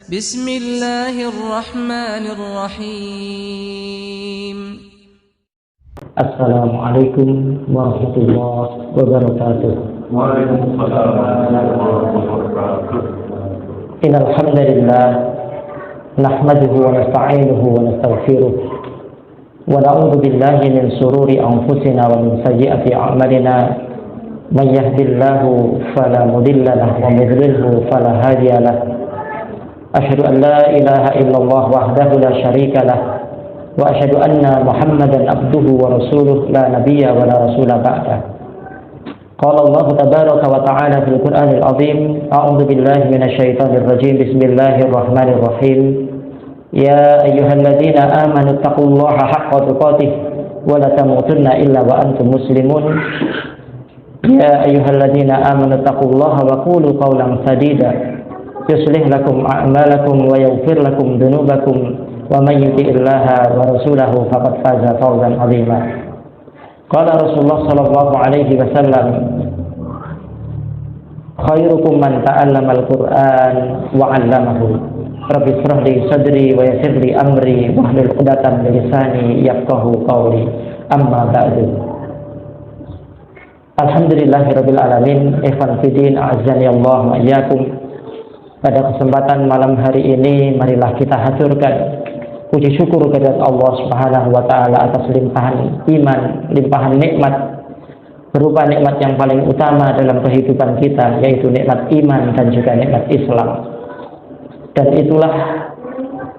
Bismillahirrahmanirrahim. Assalamualaikum warahmatullahi wabarakatuh. Waalaikumsalam warahmatullahi wabarakatuh. Innal hamdalillah nahmaduhu wa nasta'inuhu wa nastaghfiruh wa na'udzu billahi min shururi anfusina wa min sayyiati a'malina. Man yahdihillahu fala mudilla lahu wa man yudlilhu fala hadiya lahu. Asyhadu an la ilaha illallah wahdahu la syarika lahu wa asyhadu anna Muhammadan abduhu wa rasuluh la nabiyya wa la rasula ba'da. Qala Allah tabaraka wa ta'ala fil Qur'anil azim, a'udzu billahi minasy syaithanir rajim. Bismillahirrahmanirrahim. Ya ayyuhalladzina amanu taqullaha haqqa tuqatih wa la tamutunna illa wa antum muslimun. Ya ayyuhalladzina amanu taqullaha wa qulu qawlan sadida yuslih lakum a'malakum wa yaghfir lakum dhunubakum wa man yuti'illaha wa rasulahu faqad faza fawzan 'azima. Qala Rasulullah sallallahu alaihi wasallam, khairukum man ta'allama al-Qur'an wa 'allamahu. Rabbi shrah li sadri wa yassir li amri wahlul 'uqdatam min lisani yafqahu qawli. Amma ba'du. Alhamdulillahirabbil alamin. Ikhwan fillah, a'azzani Allah wa iyyakum. Pada kesempatan malam hari ini, marilah kita haturkan puji syukur kepada Allah Subhanahu wa taala atas limpahan iman, limpahan nikmat, berupa nikmat yang paling utama dalam kehidupan kita, yaitu nikmat iman dan juga nikmat Islam. Dan itulah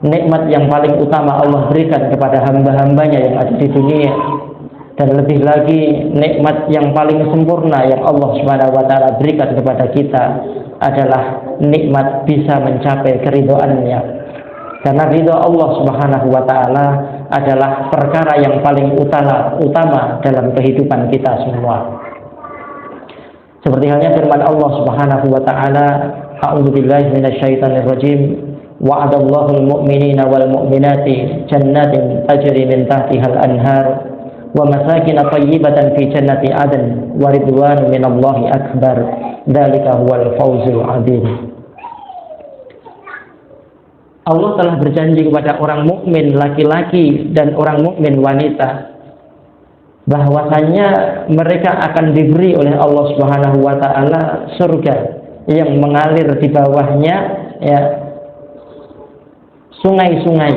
nikmat yang paling utama Allah berikan kepada hamba-hambanya yang ada di dunia. Dan lebih lagi, nikmat yang paling sempurna yang Allah Subhanahu wa taala berikan kepada kita adalah nikmat bisa mencapai keridhoannya. Karena ridho Allah Subhanahu wa taala adalah perkara yang paling utama dalam kehidupan kita semua. Seperti halnya firman Allah Subhanahu wa taala, a'udzubillahi minasyaitonir rajim, wa'adallahu al-mu'minina wal mu'minati jannatin tajri min tahtihal anhar wa masakin thayyibatan fi jannati adn wa ridwan minallahi akbar. Dzalika huwal fawzul 'adzim. Allah telah berjanji kepada orang mukmin laki-laki dan orang mukmin wanita bahwasanya mereka akan diberi oleh Allah Subhanahu wa taala surga yang mengalir di bawahnya sungai-sungai.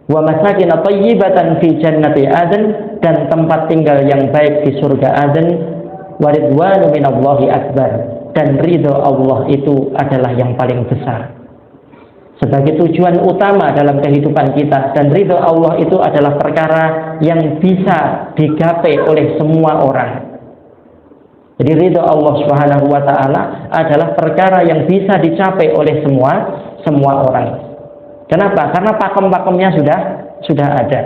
Wa masakin thayyibatan fi jannati adn, dan tempat tinggal yang baik di surga Aden. Wa ridwanu minallahi akbar, dan ridho Allah itu adalah yang paling besar. Sebagai tujuan utama dalam kehidupan kita, dan ridho Allah itu adalah perkara yang bisa digapai oleh semua orang. Jadi ridho Allah Subhanahu wa taala adalah perkara yang bisa dicapai oleh semua orang. Kenapa? Karena pakem-pakemnya sudah ada.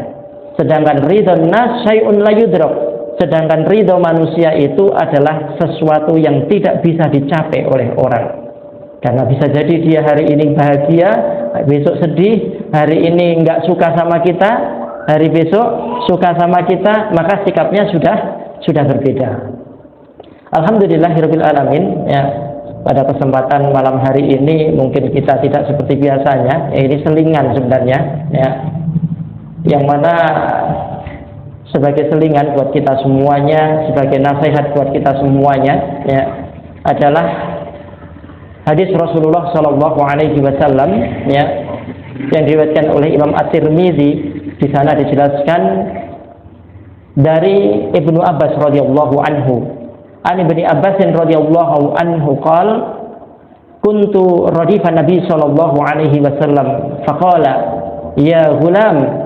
Sedangkan ridho nas syai'un la yudrak. Sedangkan ridho manusia itu adalah sesuatu yang tidak bisa dicapai oleh orang. Karena bisa jadi dia hari ini bahagia, besok sedih, hari ini enggak suka sama kita, hari besok suka sama kita, maka sikapnya sudah berbeda. Alhamdulillahirabbil alamin. Ya, pada kesempatan malam hari ini mungkin kita tidak seperti biasanya, ini selingan sebenarnya, ya, yang mana sebagai selingan buat kita semuanya, sebagai nasihat buat kita semuanya, ya, adalah hadis Rasulullah Shallallahu Alaihi Wasallam, ya, yang diriwayatkan oleh Imam At-Tirmidzi. Di sana dijelaskan dari Ibnu Abbas radhiyallahu anhu. An Ibnu Abbas radhiyallahu anhu qala kuntu radifan Nabi sallallahu alaihi wasallam faqala ya ghulam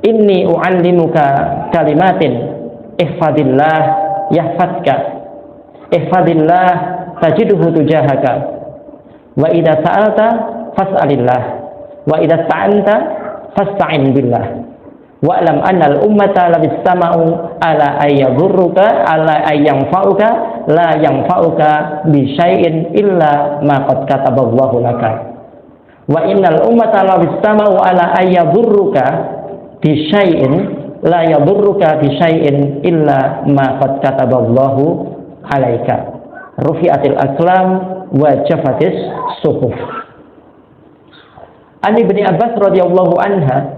inni u'allimuka kalimatin ihfadillah yahfazka ihfadillah tajidhu tujahaka wa idza sa'alta fas'alillah wa idza sta'anta fasta'in billah wa'lam anna al-ummata la bistama'u ala ayyadurruka ala ayyanfa'uka la yanfa'uka bi syai'in illa ma qad kataballahu laka wa innal ummata la bistama'u ala ayyadurruka bi syai'in la yadurruka bi syai'in illa ma qad kataballahu alaika rufi'atil aqlam wa jafatis suhuf. An Ibnu Abbas radhiyallahu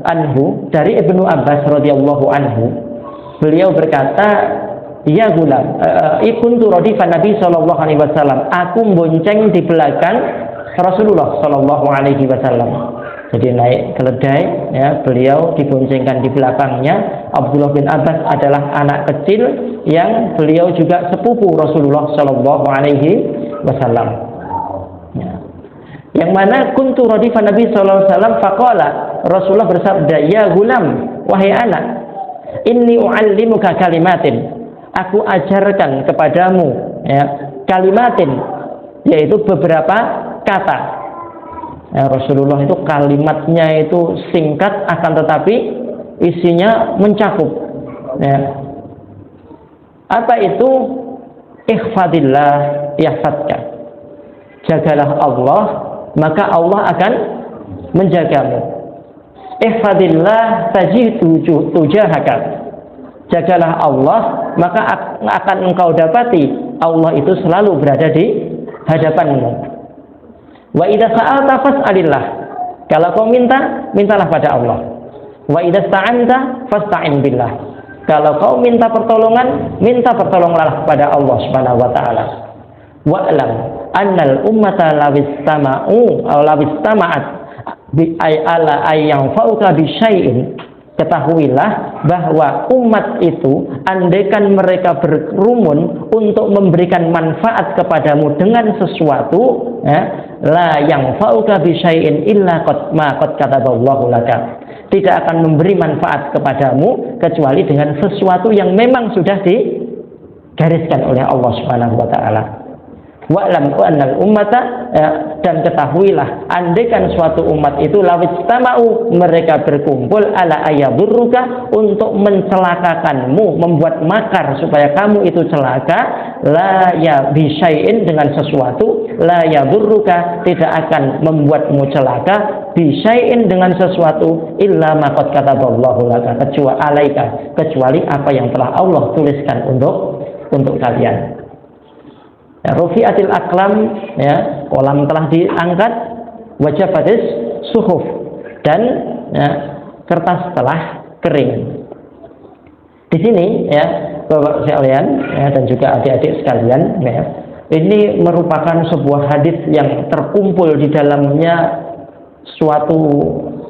anhu, dari Ibnu Abbas radhiyallahu anhu, beliau berkata, ya gulam, kuntu radifan Nabi sallallahu alaihi wasallam, aku bonceng di belakang Rasulullah sallallahu alaihi wasallam. Jadi naik keledai, ya, beliau diboncengkan di belakangnya. Abdullah bin Abbas adalah anak kecil yang beliau juga sepupu Rasulullah sallallahu alaihi wasallam. Ya. Yang mana kuntu radifan Nabi sallallahu alaihi wasallam, faqala, Rasulullah bersabda, ya gulam, wahai anak, inni uallimuka kalimatin, aku ajarkan kepadamu, ya, kalimatin, yaitu beberapa kata. Ya, Rasulullah itu kalimatnya itu singkat, akan tetapi isinya mencakup. Ya. Apa itu? Ihfadillah yahfadka. Jagalah Allah, maka Allah akan menjagamu. Ihfadillah tajidhu tujahaka. Jagalah Allah, maka akan engkau dapati Allah itu selalu berada di hadapanmu. Wa idza sa'alta fas'alillah. Kalau kau minta, mintalah pada Allah. Wa idza sta'anta fasta'in billah. Kalau kau minta pertolongan, minta pertolonganlah pada Allah Subhanahu wa taala. Wa'lam annal ummata lawistama'u aw lawistama'at bi ala ayyanfa'uka bi syai'in. Ketahuilah bahwa umat itu, andaikan mereka berkerumun untuk memberikan manfaat kepadamu dengan sesuatu, ya, la yanfa'uka bi syai'in illa ma qad kataballahu laka. Tidak akan memberi manfaat kepadamu kecuali dengan sesuatu yang memang sudah digariskan oleh Allah Subhanahu wa taala. Wa'lam annal ummata, dan ketahuilah andaikan suatu umat itu lawistama'u, mereka berkumpul ala ayadurruka, untuk mencelakakanmu, membuat makar supaya kamu itu celaka, la ya bisyai'in, dengan sesuatu, la yadurruka, tidak akan membuatmu celaka, bisyai'in, dengan sesuatu, illa ma qad kataballahu laka, kecuali apa yang telah Allah tuliskan untuk kalian. Ya, rufi'atil aqlam, ya, kolam telah diangkat, wajafatis suhuf, dan, ya, kertas telah kering. Di sini, ya, Bapak sekalian, ya, dan juga adik-adik sekalian, ya, ini merupakan sebuah hadis yang terkumpul di dalamnya suatu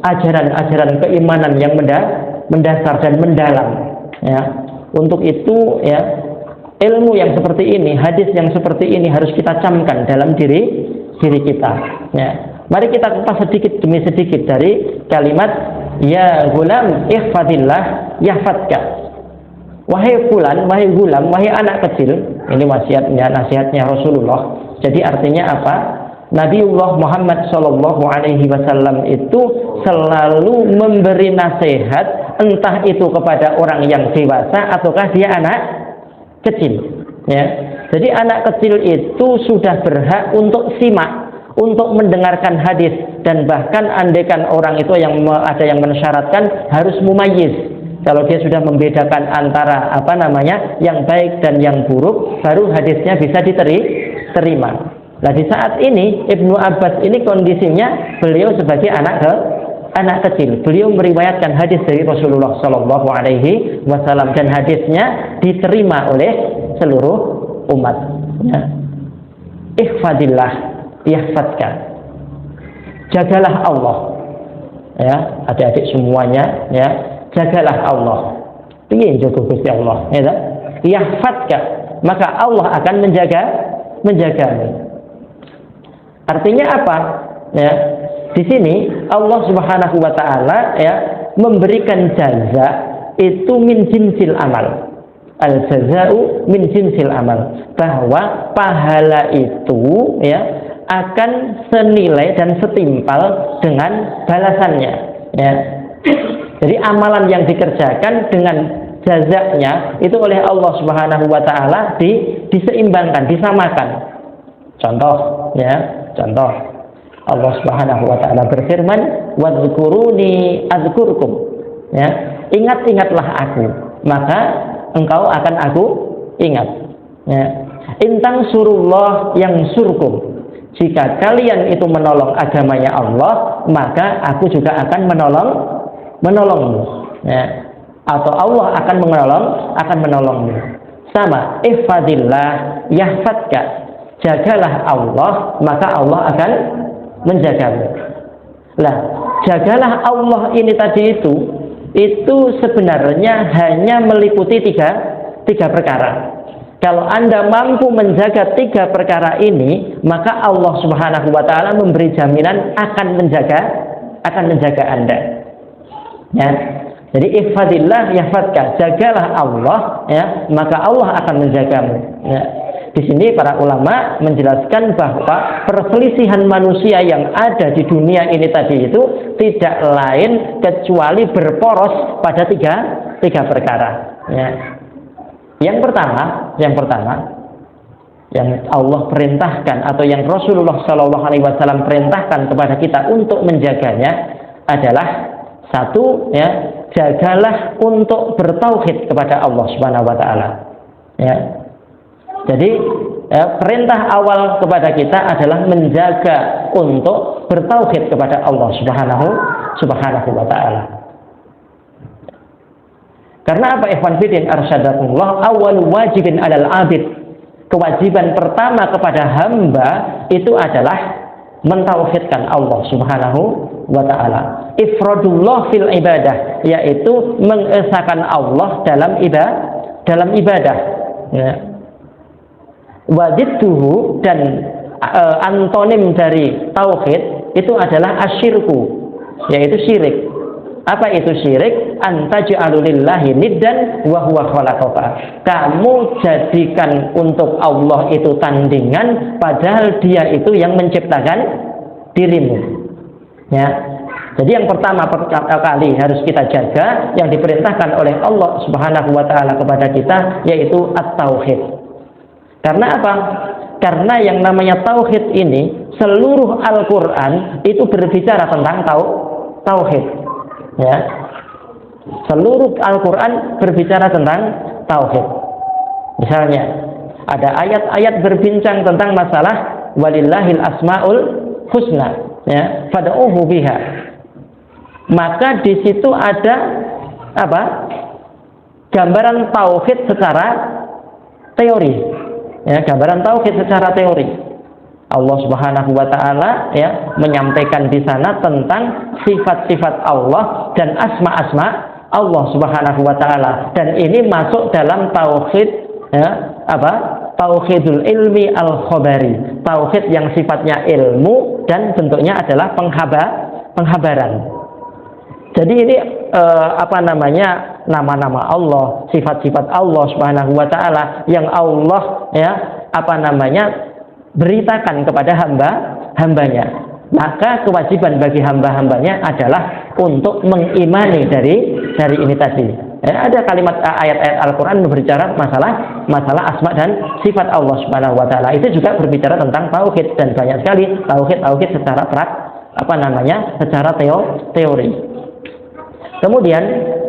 ajaran-ajaran keimanan yang mendasar dan mendalam. Ya. Untuk itu, ya, ilmu yang seperti ini, hadis yang seperti ini harus kita camkan dalam diri kita. Ya. Mari kita kupas sedikit demi sedikit dari kalimat ya gulam ihfadillah yahfadka. Wahai fulan, wahai gulam, wahai anak kecil. Ini nasihatnya Rasulullah. Jadi artinya apa? Nabiullah Muhammad sallallahu alaihi wasallam itu selalu memberi nasihat, entah itu kepada orang yang dewasa ataukah dia anak kecil, ya. Jadi anak kecil itu sudah berhak untuk simak, untuk mendengarkan hadis, dan bahkan andaikan orang itu ada yang mensyaratkan harus mumayyiz. Kalau dia sudah membedakan antara yang baik dan yang buruk, baru hadisnya bisa diterima. Nah, di saat ini Ibnu Abbas ini kondisinya beliau sebagai anak kecil. Beliau meriwayatkan hadis dari Rasulullah Sallallahu Alaihi Wasallam, dan hadisnya diterima oleh seluruh umat. Ya. Ihfadillah yahfadka. Jagalah Allah. Ya, adik-adik semuanya, ya, jagalah Allah. Piye jaga Gusti Allah, ya. Yahfadka, maka Allah akan menjagamu. Artinya apa? Ya. Di sini Allah Subhanahu wa taala, ya, memberikan jaza itu min jinsil amal. Al jazau min jinsil amal. Bahwa pahala itu, ya, akan senilai dan setimpal dengan balasannya, ya. Jadi amalan yang dikerjakan dengan jazanya itu oleh Allah Subhanahu wa taala diseimbangkan, disamakan. Contoh, ya, contoh Allah Subhanahu wa taala berfirman, "Wadhkuruni adzkurkum." Ya, ingat-ingatlah aku, maka engkau akan aku ingat. Ya. Intang surullah yang surkum. jika kalian itu menolong agamanya Allah, maka aku juga akan menolongmu. Ya. Atau Allah akan menolongmu. Sama, ihfadillah yahfadka. Jagalah Allah, maka Allah akan menjagamu. Lah, jagalah Allah ini tadi itu sebenarnya hanya meliputi tiga perkara. Kalau Anda mampu menjaga 3 perkara ini, maka Allah Subhanahu wa taala memberi jaminan akan menjaga Anda. Ya. Jadi ihfadillah yahfadka, jagalah Allah, ya, maka Allah akan menjagamu. Ya. Di sini para ulama menjelaskan bahwa perselisihan manusia yang ada di dunia ini tadi itu tidak lain kecuali berporos pada tiga perkara. Ya. Yang pertama yang Allah perintahkan atau yang Rasulullah SAW perintahkan kepada kita untuk menjaganya adalah satu, ya, jagalah untuk bertauhid kepada Allah Subhanahu wa taala. Ya. Jadi perintah awal kepada kita adalah menjaga untuk bertauhid kepada Allah Subhanahu wa taala. Karena apa, ikhwan fillah arsyadakumullah, awal wajibin alal abid, kewajiban pertama kepada hamba itu adalah mentauhidkan Allah Subhanahu wa taala. Ifradullah fil ibadah, yaitu mengesahkan Allah dalam ibadah. Ya. Wadidduhu, dan antonim dari tauhid itu adalah asyirku, yaitu syirik. Apa itu syirik? Antaj'alu lillahi niddan wa huwa khalaqaka. Kamu jadikan untuk Allah itu tandingan padahal Dia itu yang menciptakan dirimu. Ya. Jadi yang pertama kali harus kita jaga yang diperintahkan oleh Allah Subhanahu wa taala kepada kita yaitu at-tauhid. Karena apa? Karena yang namanya tauhid ini seluruh Al-Qur'an itu berbicara tentang tauhid. Ya, seluruh Al-Quran berbicara tentang tauhid. Misalnya ada ayat-ayat berbincang tentang masalah walillahil asmaul husna, ya, fad'uhu biha. Maka di situ ada apa? Gambaran tauhid secara teori. Ya, gambaran tauhid secara teori. Allah Subhanahu wa taala, ya, menyampaikan di sana tentang sifat-sifat Allah dan asma-asma Allah Subhanahu wa taala, dan ini masuk dalam tauhid, ya, apa? Tauhidul ilmi al-khabari, tauhid yang sifatnya ilmu dan bentuknya adalah penghabaran. Jadi ini nama-nama Allah, sifat-sifat Allah Subhanahu wa taala yang Allah, ya, beritakan kepada hambanya. Maka kewajiban bagi hamba-hambanya adalah untuk mengimani dari ini tadi. Ada kalimat ayat-ayat Al-Quran berbicara masalah asma dan sifat Allah Subhanahu wa taala. Itu juga berbicara tentang tauhid, dan banyak sekali tauhid secara secara teori. Kemudian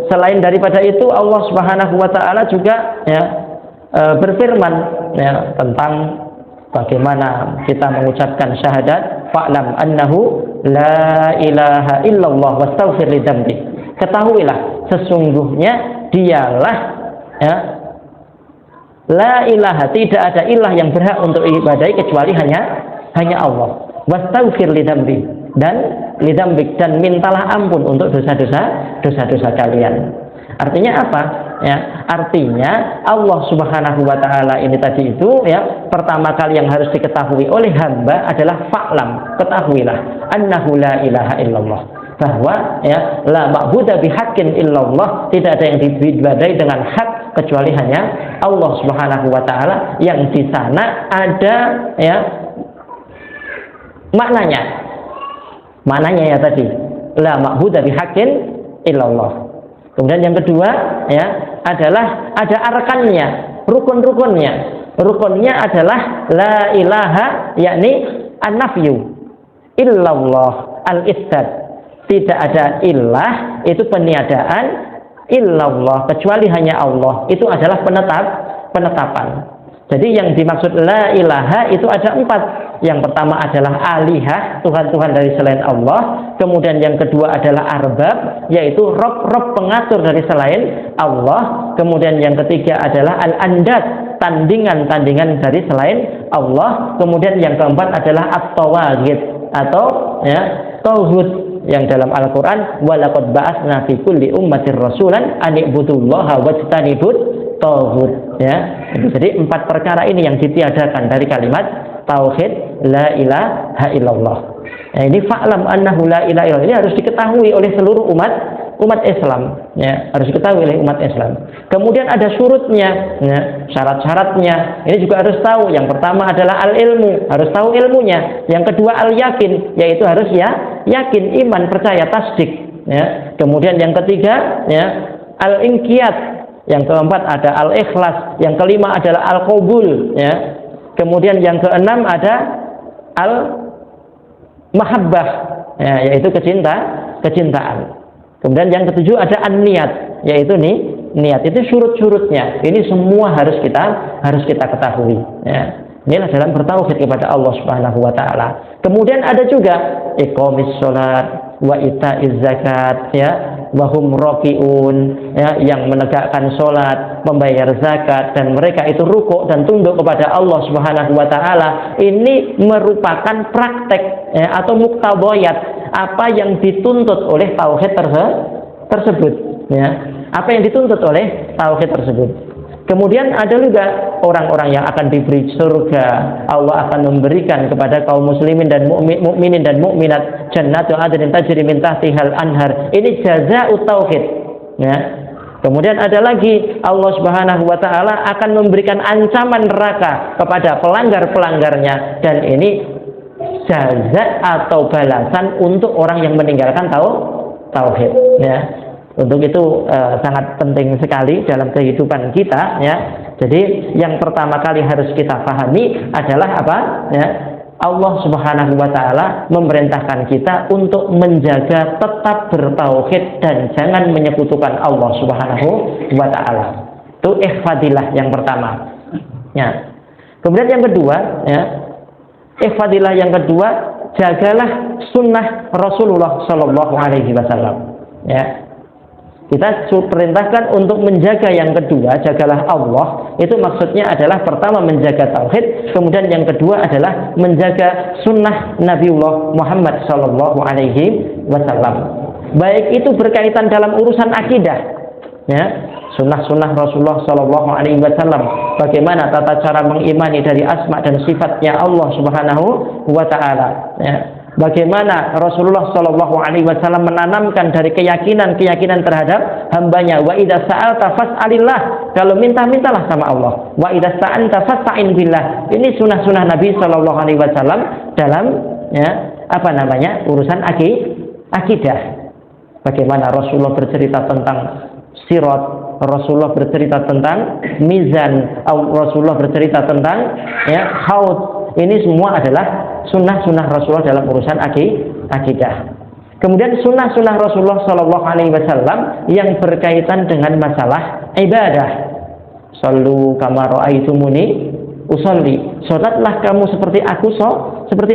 selain daripada itu Allah Subhanahu wa taala juga, ya, berfirman, ya, tentang bagaimana kita mengucapkan syahadat, fa'lam annahu la ilaha illallah wastaghfir lidzambi. Ketahuilah sesungguhnya dialah, ya, la ilaha, tidak ada ilah yang berhak untuk diibadahi kecuali hanya Allah. Wastaghfir lidzambi, dan lidzambik, dan mintalah ampun untuk dosa-dosa kalian. Artinya apa? Ya, artinya Allah Subhanahu wa taala ini tadi itu, ya, pertama kali yang harus diketahui oleh hamba adalah fa'lam, ketahuilah annahu la ilaha illallah, bahwa, ya, la ma'budu bihaqqin illallah, tidak ada yang diibadahi dengan hak kecuali hanya Allah Subhanahu wa taala, yang di sana ada, ya, maknanya ya tadi la ma'budu bihaqqin illallah. Kemudian yang kedua, ya, adalah ada arkannya, rukun-rukunnya. Rukunnya adalah la ilaha, yakni an-nafyu, illallah, al-isbat. Tidak ada ilah, itu peniadaan, illallah, kecuali hanya Allah. Itu adalah penetapan. Jadi yang dimaksud la ilaha itu ada 4. Yang pertama adalah alihah, Tuhan-Tuhan dari selain Allah. Kemudian yang kedua adalah arbab, yaitu rob-rob pengatur dari selain Allah. Kemudian yang ketiga adalah al-andad, tandingan-tandingan dari selain Allah. Kemudian yang keempat adalah at-tawaghit atau ya tauhid, yang dalam Al-Qur'an walaqad ba'atsna fi kulli ummatir rasulan an ibudullaha wajtanibut tauhid, ya. Jadi 4 perkara ini yang ditiadakan dari kalimat tauhid la ilaha illallah. Nah, ini fa'lam annahu la ilaha illallah ini harus diketahui oleh seluruh umat Islam, ya, harus diketahui oleh umat Islam. Kemudian ada syurutnya, ya, syarat-syaratnya. Ini juga harus tahu. Yang pertama adalah al-ilmu, harus tahu ilmunya. Yang kedua al-yakin, yaitu harus yakin, iman, percaya, tasdik, ya. Kemudian yang ketiga, ya, al-inqiyad. Yang keempat ada al-ikhlas. Yang kelima adalah al-qabul, ya. Kemudian yang keenam ada al-mahabbah, ya, yaitu kecintaan. Kemudian yang ketujuh ada an-niat, yaitu niat. Itu syurut-syurutnya. Ini semua harus kita ketahui, ya. Inilah dalam bertauhid kepada Allah Subhanahu wa taala. Kemudian ada juga iqamis shalat wa ita'iz zakat, ya, wa hum raki'un, ya, yang menegakkan salat, membayar zakat, dan mereka itu rukuk dan tunduk kepada Allah Subhanahu wa taala. Ini merupakan praktek, ya, atau muktadayat apa yang dituntut oleh tauhid tersebut, ya. Apa yang dituntut oleh tauhid tersebut. Kemudian ada juga orang-orang yang akan diberi surga. Allah akan memberikan kepada kaum muslimin dan mukminin dan mukminat jannatu adnin tajri min tahtihal anhar. Ini jazaa'ut tauhid, ya. Kemudian ada lagi Allah Subhanahu wa taala akan memberikan ancaman neraka kepada pelanggar-pelanggarnya, dan ini jaza atau balasan untuk orang yang meninggalkan tauhid, ya. Untuk itu sangat penting sekali dalam kehidupan kita, ya. Jadi yang pertama kali harus kita pahami adalah apa? Ya, Allah Subhanahu wa taala memerintahkan kita untuk menjaga tetap bertauhid dan jangan menyekutukan Allah Subhanahu wa taala. Itu ihfadillah yang pertama. Ya. Kemudian yang kedua, ya. Ihfadillah yang kedua, jagalah sunnah Rasulullah Shallallahu alaihi wasallam. Ya. Kita perintahkan untuk menjaga yang kedua, jagalah Allah. Itu maksudnya adalah pertama menjaga tauhid, kemudian yang kedua adalah menjaga sunnah Nabiullah Muhammad Sallallahu Alaihi Wasallam. Baik itu berkaitan dalam urusan akidah, ya, sunnah-sunnah Rasulullah Sallallahu Alaihi Wasallam. Bagaimana tata cara mengimani dari asma dan sifatnya Allah Subhanahu Wa Taala. Ya. Bagaimana Rasulullah Shallallahu Alaihi Wasallam menanamkan dari keyakinan terhadap hambanya. Wa idza sa'alta fas'alillah, kalau mintalah sama Allah. Wa idza sta'anta fasta'in billah. Ini sunnah Nabi Shallallahu Alaihi Wasallam dalam, ya, urusan akidah. Bagaimana Rasulullah bercerita tentang sirat, Rasulullah bercerita tentang mizan, Rasulullah bercerita tentang, ya, haud. Ini semua adalah sunnah Rasulullah dalam urusan akidah. Kemudian sunnah Rasulullah Shallallahu Alaihi Wasallam yang berkaitan dengan masalah ibadah. Sallu kama ra'aitumuni usolli. Salatlah kamu seperti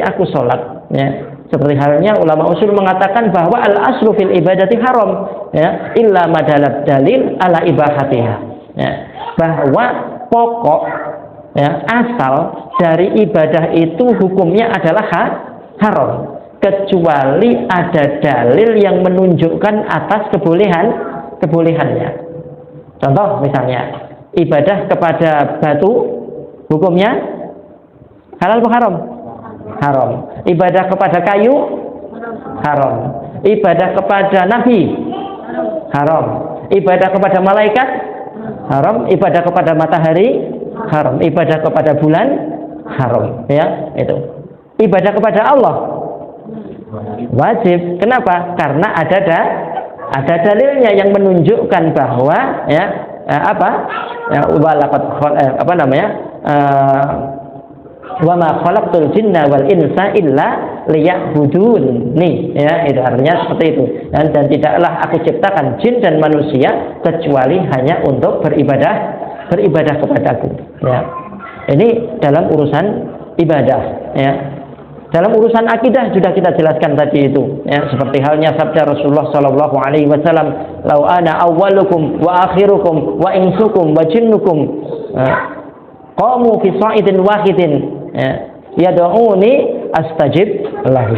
aku salat. Ya. Seperti halnya ulama usul mengatakan bahwa al aslu fil ibadati haram, ya, illa madalat dalil ala ibahatiha. Ya. Bahwa pokok, ya, asal dari ibadah itu hukumnya adalah haram, kecuali ada dalil yang menunjukkan atas kebolehannya. Contoh misalnya ibadah kepada batu hukumnya halal atau haram? Haram. Ibadah kepada kayu haram. Ibadah kepada nabi haram. Ibadah kepada malaikat haram. Ibadah kepada matahari haram. Ibadah kepada bulan haram, ya, itu. Ibadah kepada Allah wajib. Kenapa? Karena ada dalilnya yang menunjukkan bahwa, ya, wa ma khalaqtul jinna wal insa illa liya'budun. Nih, ya, itu artinya seperti itu. Dan tidaklah aku ciptakan jin dan manusia kecuali hanya untuk beribadah kepadaku, ya. Ini dalam urusan ibadah, ya. Dalam urusan akidah sudah kita jelaskan tadi itu, ya, seperti halnya sabda Rasulullah sallallahu alaihi wasallam, "Lau ana awwalukum wa akhirukum wa insukum wa jinnukum qamu fi sha'idin wahidin yad'uni astajib lahu."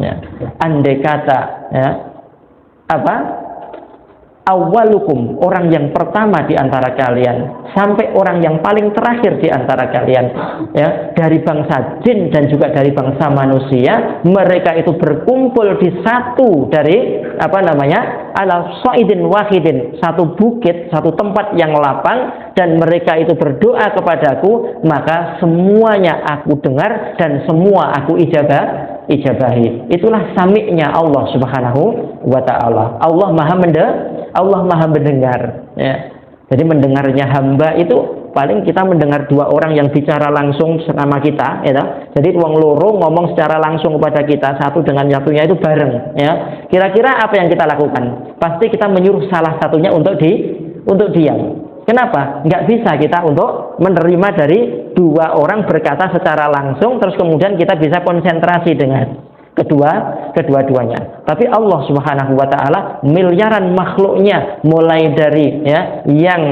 Ya. Andai kata, ya, awwalukum, orang yang pertama di antara kalian, sampai orang yang paling terakhir di antara kalian, ya, dari bangsa jin dan juga dari bangsa manusia, mereka itu berkumpul di satu dari ala sha'idin wahidin, satu bukit, satu tempat yang lapang, dan mereka itu berdoa kepadaku, maka semuanya aku dengar dan semua aku ijabahi. Itulah sami'nya Allah Subhanahu wa ta'ala. Allah maha mendengar, ya. Jadi mendengarnya hamba itu paling kita mendengar dua orang yang bicara langsung sama kita, ya. Jadi wong loro ngomong secara langsung kepada kita, satu dengan satunya itu bareng, ya. Kira-kira apa yang kita lakukan? Pasti kita menyuruh salah satunya untuk diam. Kenapa? Nggak bisa kita untuk menerima dari dua orang berkata secara langsung terus kemudian kita bisa konsentrasi dengan kedua-duanya. Tapi Allah Subhanahu wa ta'ala miliaran makhluknya, mulai dari, ya, yang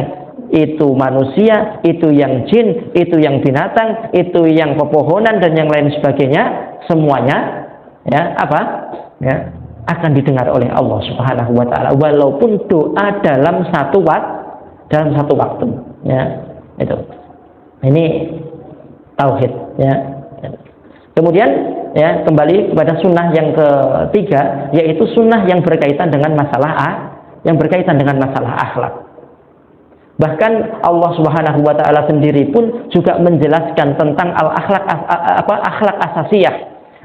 itu manusia, itu yang jin, itu yang binatang, itu yang pepohonan dan yang lain sebagainya, semuanya, ya, akan didengar oleh Allah Subhanahu wa ta'ala walaupun doa dalam satu waktu, ya. Itu. Ini tauhid, ya. Kemudian, ya, kembali kepada sunnah yang ketiga, yaitu sunnah yang berkaitan dengan masalah akhlak. Bahkan Allah Subhanahu wa ta'ala sendiri pun juga menjelaskan tentang akhlak asasiyah,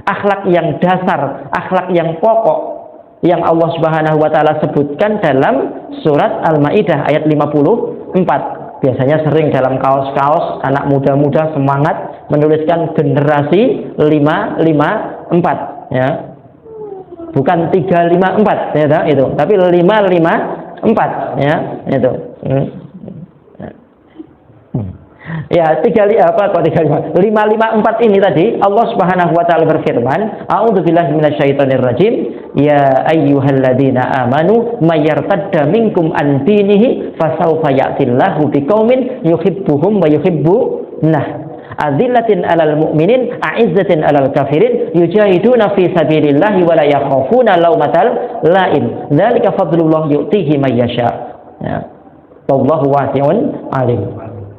akhlak yang dasar, akhlak yang pokok, yang Allah Subhanahu wa ta'ala sebutkan dalam surat Al-Maidah ayat 54. Biasanya sering dalam kaos-kaos anak muda-muda semangat menuliskan generasi 554, ya. Bukan 354, ya, itu, tapi 554, ya, itu. Ya, 554 ini tadi Allah Subhanahu wa ta'ala berfirman, a'udzubillahi minasyaitonirrajim, ya ayyuhalladzina amanu may yartadda minkum an dinihi fasawfa ya'tillahu biqaumin yuhibbuhum wa yuhibbunah adzillatin 'alal mu'minin a'izzatin 'alal kafirin yujahiduna fi sabilillahi wa la yakhafuna lawmatal la'im dzalika fadlullah yu'tihi may yasha, ya. Wallahu wasi'un 'alim,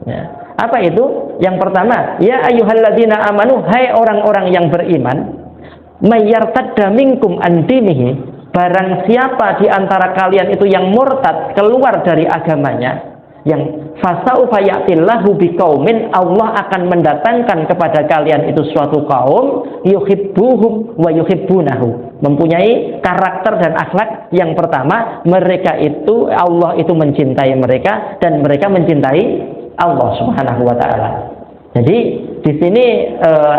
ya. Apa itu? Yang pertama, ya ayyuhalladzina amanu, hai orang-orang yang beriman, may yartadda minkum an dinihi, barang siapa di antara kalian itu yang murtad, keluar dari agamanya, yang fasaufa ya'tillahu biqaumin, Allah akan mendatangkan kepada kalian itu suatu kaum yuhibbuhum wa yuhibbunahu, mempunyai karakter dan akhlak yang pertama, mereka itu, Allah itu mencintai mereka dan mereka mencintai Allah Subhanahu wa ta'ala. Jadi di sini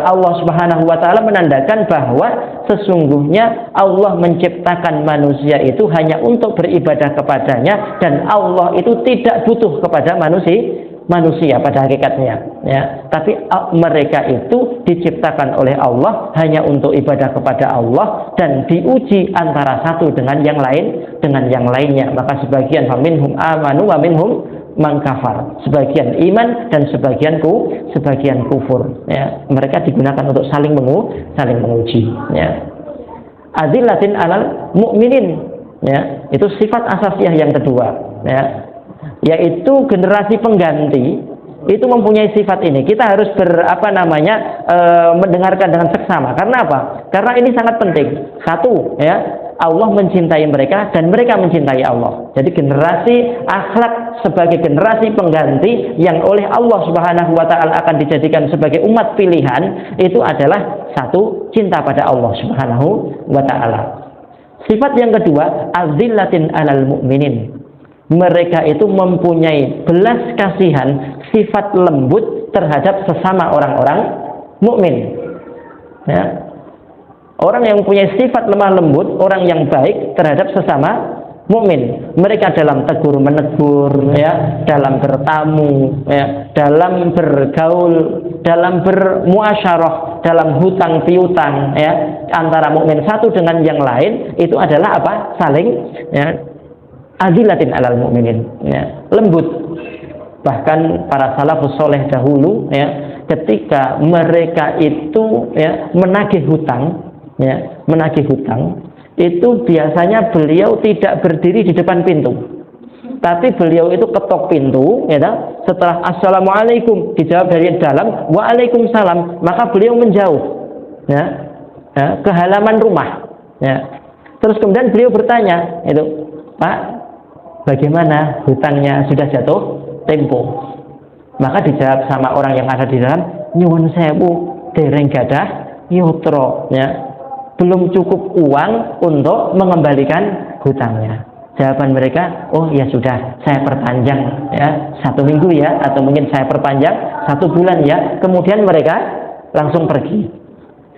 Allah Subhanahu wa ta'ala menandakan bahwa sesungguhnya Allah menciptakan manusia itu hanya untuk beribadah kepadanya, dan Allah itu tidak butuh kepada manusia pada hakikatnya, ya. Tapi mereka itu diciptakan oleh Allah hanya untuk ibadah kepada Allah dan diuji antara satu dengan yang lainnya. Maka sebagian faminhum amanu wa minhum mangkafar, sebagian iman dan sebagian kufur, ya. Mereka digunakan untuk saling menguji, ya. Adzillatin 'alal mu'minin, ya. Itu sifat asasiyah yang kedua, ya. Yaitu generasi pengganti itu mempunyai sifat ini. Kita harus mendengarkan dengan seksama. Karena apa? Karena ini sangat penting. Satu, ya, Allah mencintai mereka dan mereka mencintai Allah. Jadi generasi akhlak sebagai generasi pengganti yang oleh Allah Subhanahu wa ta'ala akan dijadikan sebagai umat pilihan, itu adalah satu, cinta pada Allah Subhanahu wa ta'ala. Sifat yang kedua, adzillatin 'alal mu'minin. Mereka itu mempunyai belas kasihan, sifat lembut terhadap sesama orang-orang mukmin, ya. Orang yang mempunyai sifat lemah lembut, orang yang baik terhadap mukmin. Mereka dalam tegur menegur, ya, dalam bertamu, ya, dalam bergaul, dalam bermuasyarah, dalam hutang piutang, ya, antara mukmin satu dengan yang lain itu adalah apa? Saling, ya, azilatin alal mukminin, ya, lembut. Bahkan para salafus soleh dahulu, ya, ketika mereka itu, ya, menagih hutang, ya, menagih hutang, itu biasanya beliau tidak berdiri di depan pintu, tapi beliau itu ketok pintu, ya, setelah assalamualaikum dijawab dari dalam, waalaikumsalam, maka beliau menjauh, ya, ya, ke halaman rumah, ya. Terus kemudian beliau bertanya, itu, Pak, bagaimana hutangnya, sudah jatuh tempo? Maka dijawab sama orang yang ada di dalam, nyuwun sewu, dereng gadah yotro, ya, belum cukup uang untuk mengembalikan hutangnya. Jawaban mereka, oh ya sudah, saya perpanjang, ya, 1 minggu, ya, atau mungkin saya perpanjang 1 bulan, ya. Kemudian mereka langsung pergi.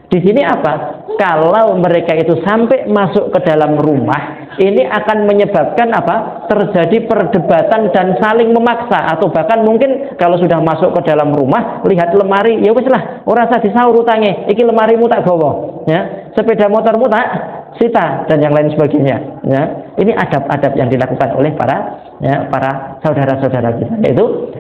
Di sini apa? Kalau mereka itu sampai masuk ke dalam rumah, ini akan menyebabkan apa? Terjadi perdebatan dan saling memaksa, atau bahkan mungkin kalau sudah masuk ke dalam rumah, lihat lemari, ya wis lah, ora usah disaur utange, iki lemarimu tak gawa, ya. Sepeda motormu tak sita, dan yang lain sebagainya, ya. Ini adab-adab yang dilakukan oleh para, ya, para saudara-saudara kita, yaitu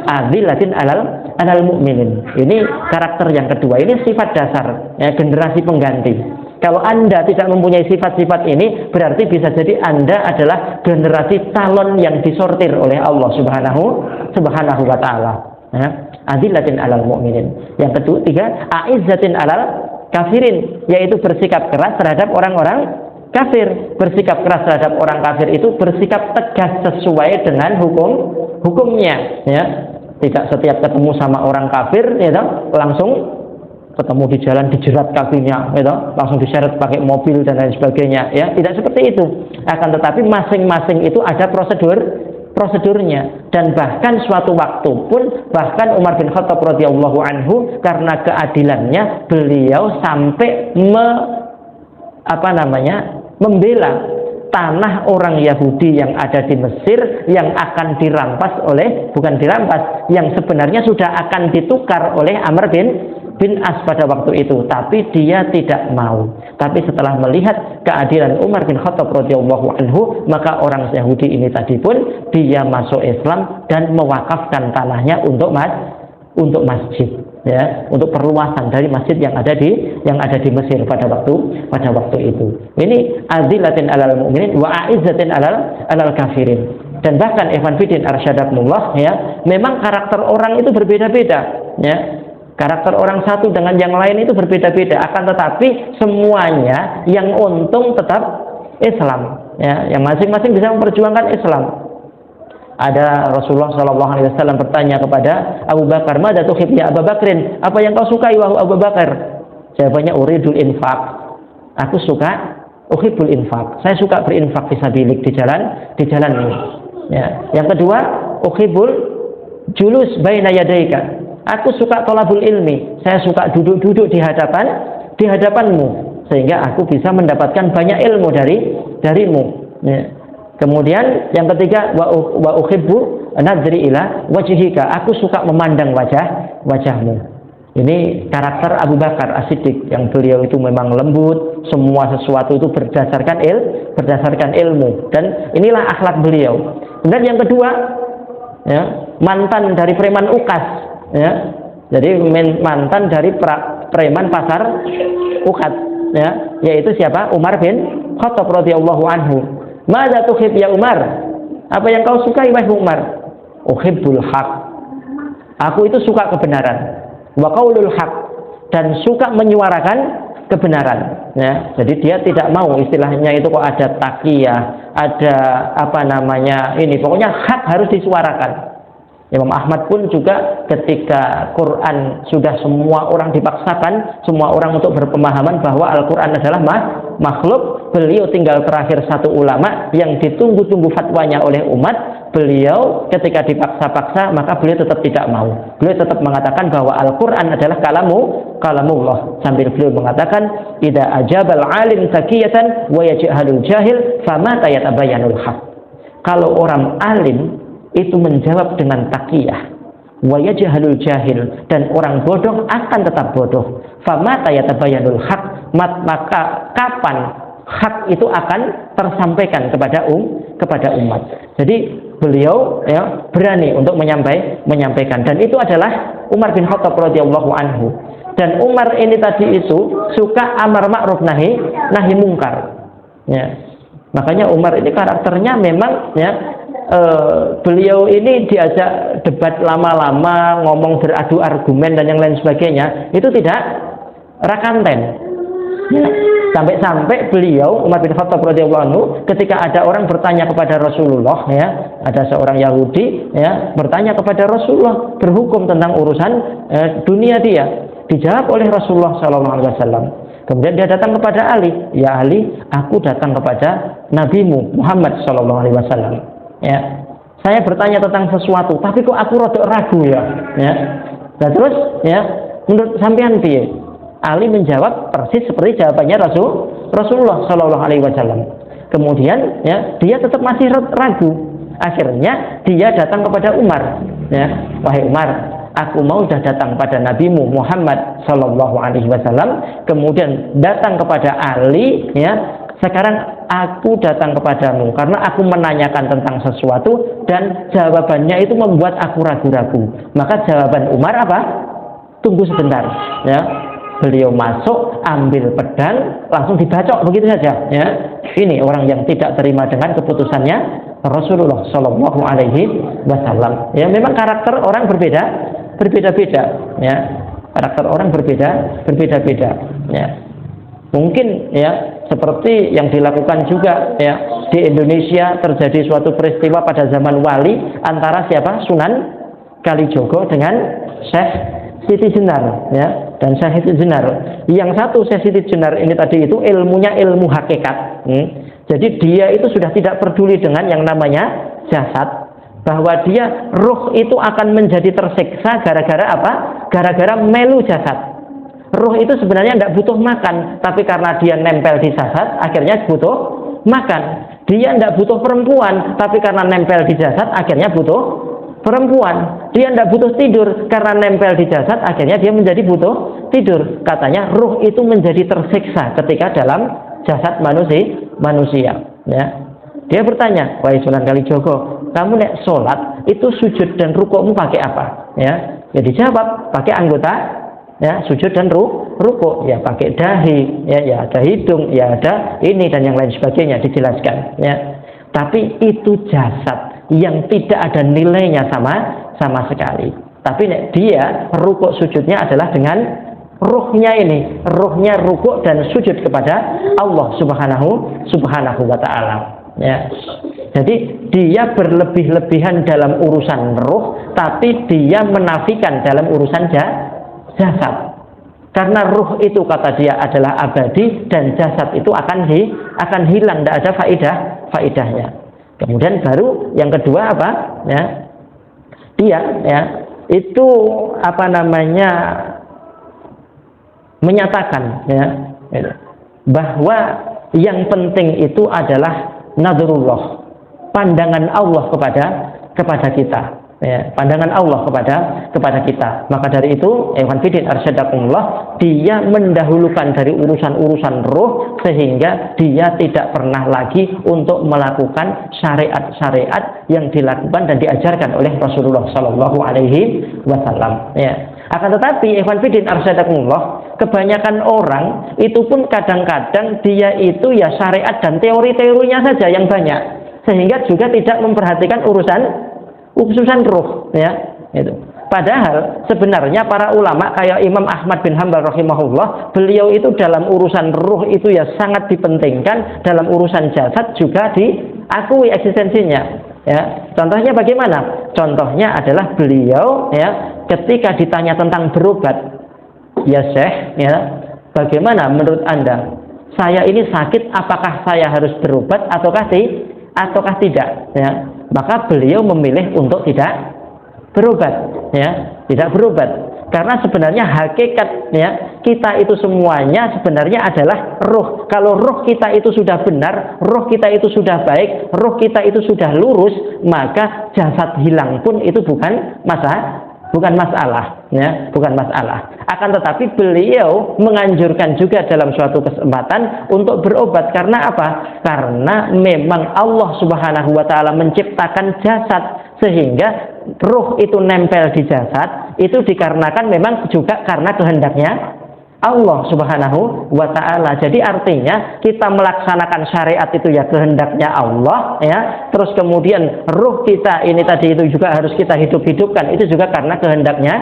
azilatin alal mukminin. Ini karakter yang kedua, ini sifat dasar, ya, generasi pengganti. Kalau Anda tidak mempunyai sifat-sifat ini, berarti bisa jadi Anda adalah generasi calon yang disortir oleh Allah Subhanahu wa taala, ya. Azilatin alal mukminin. Yang ketiga, aizzatin alal kafirin, yaitu bersikap keras terhadap orang-orang kafir. Bersikap keras terhadap orang kafir itu bersikap tegas sesuai dengan hukumnya, ya. Tidak setiap ketemu sama orang kafir, ya, langsung ketemu di jalan dijerat kakinya, ya, langsung diseret pakai mobil dan lain sebagainya, ya. Tidak seperti itu. Akan tetapi masing-masing itu ada prosedurnya, dan bahkan suatu waktu pun, bahkan Umar bin Khattab radhiyallahu anhu, karena keadilannya beliau sampai membela tanah orang Yahudi yang ada di Mesir yang akan dirampas oleh, bukan dirampas, yang sebenarnya sudah akan ditukar oleh Amr bin As pada waktu itu, tapi dia tidak mau. Tapi setelah melihat keadilan Umar bin Khattab radhiyallahu anhu, maka orang Yahudi ini tadi pun dia masuk Islam dan mewakafkan tanahnya untuk masjid, ya, untuk perluasan dari masjid yang ada di Mesir pada waktu itu. Ini azilatin alal mu'minin wa aizzatin alal kafirin. Dan bahkan Ikhwan Fillah arsyadakumullah, ya, memang karakter orang itu berbeda-beda, ya. Karakter orang satu dengan yang lain itu berbeda-beda, akan tetapi semuanya yang untung tetap Islam, ya, yang masing-masing bisa memperjuangkan Islam. Ada Rasulullah SAW bertanya kepada Abu Bakar, "Mada tuhib ya Abu Bakrin?" Apa yang kau sukai wahai Abu Bakar? Jawabannya, uridul infaq. Aku suka uhibul infaq. Saya suka berinfak fisabilik di jalanmu. Ya. Yang kedua, uhibul julus baina yadaika. Aku suka tolabul ilmi. Saya suka duduk-duduk di hadapanmu, sehingga aku bisa mendapatkan banyak ilmu darimu. Ya. Kemudian yang ketiga, wa uhibbu nadri ila wajhika. Aku suka memandang wajahmu. Ini karakter Abu Bakar As-Siddiq, yang beliau itu memang lembut, semua sesuatu itu berdasarkan ilmu, dan inilah akhlak beliau. Dan yang kedua, ya, mantan dari preman Ukas, ya. Jadi mantan dari preman pasar Ukat, ya, yaitu siapa? Umar bin Khattab radhiyallahu anhu. Mada tuhib ya Umar? Apa yang kau sukai wahai Umar? Uhibbul haq. Aku itu suka kebenaran. Wa qaulul haq, dan suka menyuarakan kebenaran, ya. Jadi dia tidak mau istilahnya itu kok ada taqiyah, ada ini pokoknya hak harus disuarakan. Imam Ahmad pun juga ketika Quran sudah semua orang dipaksakan, semua orang untuk berpemahaman bahwa Al-Quran adalah makhluk, beliau tinggal terakhir satu ulama yang ditunggu-tunggu fatwanya oleh umat. Beliau ketika dipaksa-paksa maka beliau tetap tidak mau. Beliau tetap mengatakan bahwa Al-Quran adalah kalamullah, sambil beliau mengatakan idza ajabal alim takiyatan wa yajhalul jahil famata yatabayyanul haq. Kalau orang alim itu menjawab dengan takiyah, wa yajhalul jahil, dan orang bodoh akan tetap bodoh, famata yatabayyanul haq, maka kapan hak itu akan tersampaikan kepada umat. Jadi beliau ya berani untuk menyampaikan, dan itu adalah Umar bin Khattab radhiyallahu anhu. Dan Umar ini tadi itu suka amar ma'ruf nahi mungkar. Ya. Makanya Umar ini karakternya memang ya beliau ini diajak debat lama-lama, ngomong beradu argumen dan yang lain sebagainya, itu tidak rakanten. Ya. Sampai-sampai beliau Umar bin Khattab radhiyallahu anhu ketika ada orang bertanya kepada Rasulullah, ya, ada seorang Yahudi ya bertanya kepada Rasulullah berhukum tentang urusan dunia dia, dijawab oleh Rasulullah SAW. Kemudian dia datang kepada Ali, ya Ali, aku datang kepada Nabimu Muhammad SAW. Ya, saya bertanya tentang sesuatu, tapi kok aku rada ragu ya. Nah terus ya menurut sampean piye? Ali menjawab persis seperti jawabannya Rasulullah Shallallahu Alaihi Wasallam. Kemudian ya dia tetap masih ragu. Akhirnya dia datang kepada Umar. Ya, wahai Umar, aku mau sudah datang pada Nabimu Muhammad Shallallahu Alaihi Wasallam. Kemudian datang kepada Ali. Ya, sekarang aku datang kepadamu karena aku menanyakan tentang sesuatu dan jawabannya itu membuat aku ragu-ragu. Maka jawaban Umar apa? Tunggu sebentar. Ya. Beliau masuk, ambil pedang, langsung dibacok begitu saja. Ya, ini orang yang tidak terima dengan keputusannya Rasulullah Shallallahu Alaihi Wasallam. Ya, memang karakter orang berbeda-beda. Ya, karakter orang berbeda-beda. Ya, mungkin ya seperti yang dilakukan juga ya di Indonesia terjadi suatu peristiwa pada zaman wali antara siapa? Sunan Kalijogo dengan Syekh Siti Jenar, ya, dan Syekh Siti Jenar. Yang satu Syekh Siti Jenar ini tadi itu ilmunya ilmu hakikat. Jadi dia itu sudah tidak peduli dengan yang namanya jasad, bahwa dia ruh itu akan menjadi tersiksa gara-gara apa? Gara-gara melu jasad. Ruh itu sebenarnya tidak butuh makan, tapi karena dia nempel di jasad, akhirnya butuh makan. Dia tidak butuh perempuan, tapi karena nempel di jasad, akhirnya butuh perempuan. Dia tidak butuh tidur karena nempel di jasad, akhirnya dia menjadi butuh tidur. Katanya ruh itu menjadi tersiksa ketika dalam jasad manusia. Ya. Dia bertanya, wahai Sunan Kalijogo, kamu nek sholat itu sujud dan rukukmu pakai apa? Ya, dijawab pakai anggota, ya, sujud dan rukuk, ya pakai dahi, ya ada hidung, ya ada ini dan yang lain sebagainya dijelaskan. Ya. Tapi itu jasad yang tidak ada nilainya sama sekali. Tapi dia rukuk sujudnya adalah dengan ruhnya ini, ruhnya rukuk dan sujud kepada Allah Subhanahu wa Ta'ala. Ya. Jadi dia berlebih-lebihan dalam urusan ruh, tapi dia menafikan dalam urusan jasad. Karena ruh itu kata dia adalah abadi dan jasad itu akan hilang, tidak ada faedahnya. Kemudian baru yang kedua apa? Ya, dia ya itu apa namanya menyatakan ya bahwa yang penting itu adalah nazarullah, pandangan Allah kepada kita. Ya, pandangan Allah kepada kita. Maka dari itu, Ikhwan Fillah arsyadakumullah, dia mendahulukan dari urusan-urusan roh sehingga dia tidak pernah lagi untuk melakukan syariat-syariat yang dilakukan dan diajarkan oleh Rasulullah Shallallahu Alaihi Wasallam. Ya. Akan tetapi, Ikhwan Fillah arsyadakumullah, kebanyakan orang itu pun kadang-kadang dia itu ya syariat dan teori-teorinya saja yang banyak, sehingga juga tidak memperhatikan urusan ruh, ya, itu. Padahal sebenarnya para ulama kayak Imam Ahmad bin Hanbal rahimahullah, beliau itu dalam urusan ruh itu ya sangat dipentingkan, dalam urusan jasad juga diakui eksistensinya. Ya, contohnya bagaimana? Contohnya adalah beliau ya ketika ditanya tentang berobat, ya Syekh, ya, bagaimana menurut Anda? saya ini sakit, apakah saya harus berobat ataukah tidak, ya. Maka beliau memilih untuk tidak berobat, ya, tidak berobat. Karena sebenarnya hakikat, ya, kita itu semuanya sebenarnya adalah roh. Kalau roh kita itu sudah benar, roh kita itu sudah baik, roh kita itu sudah lurus, maka jasad hilang pun itu bukan masalah, ya, bukan masalah. Akan tetapi beliau menganjurkan juga dalam suatu kesempatan untuk berobat. Karena apa? Karena memang Allah Subhanahu wa taala menciptakan jasad, sehingga ruh itu nempel di jasad itu dikarenakan memang juga karena kehendaknya Allah Subhanahu wa taala. Jadi artinya kita melaksanakan syariat itu ya kehendaknya Allah, ya. Terus kemudian ruh kita ini tadi itu juga harus kita hidup-hidupkan, itu juga karena kehendaknya